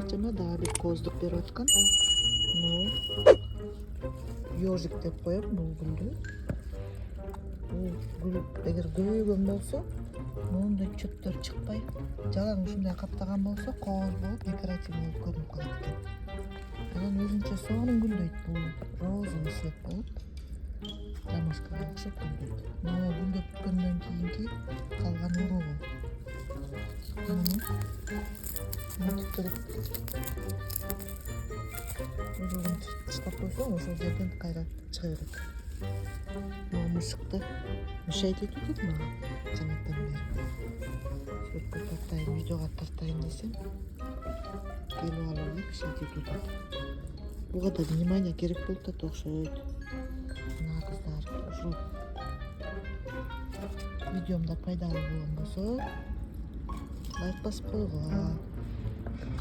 канчама дагы бир кооздук берип аткан. Ёжик деп коем бул гүлдү. Бул гүл эгер көбөйгөн болсо, моундай чөптөр чыкпай, жалаң ушундай каптаган болсо, кооз болуп, декоративный болуп көрүнүп калат экен. Анан өзүнчө сонун гүлдөйт бул. Розовый цвет болуп, ромашкага окшоп гүлдөйт. Гүлдөп бүткөндөн кийинки калган уругу. Мынтип уругун таштап койсоң, ошол жерден кайра чыга берет. Мышыкты мышайт этип атат мага жанаттан бери. Сөйткө тартайын, видеого тартайын десем, келип алып эле мышайт этип атат. Буга да внимание керек болуп атат окшойт. Мына кыздар, ушул видеомда пайдалуу болгон болсо, лайк басып койгула.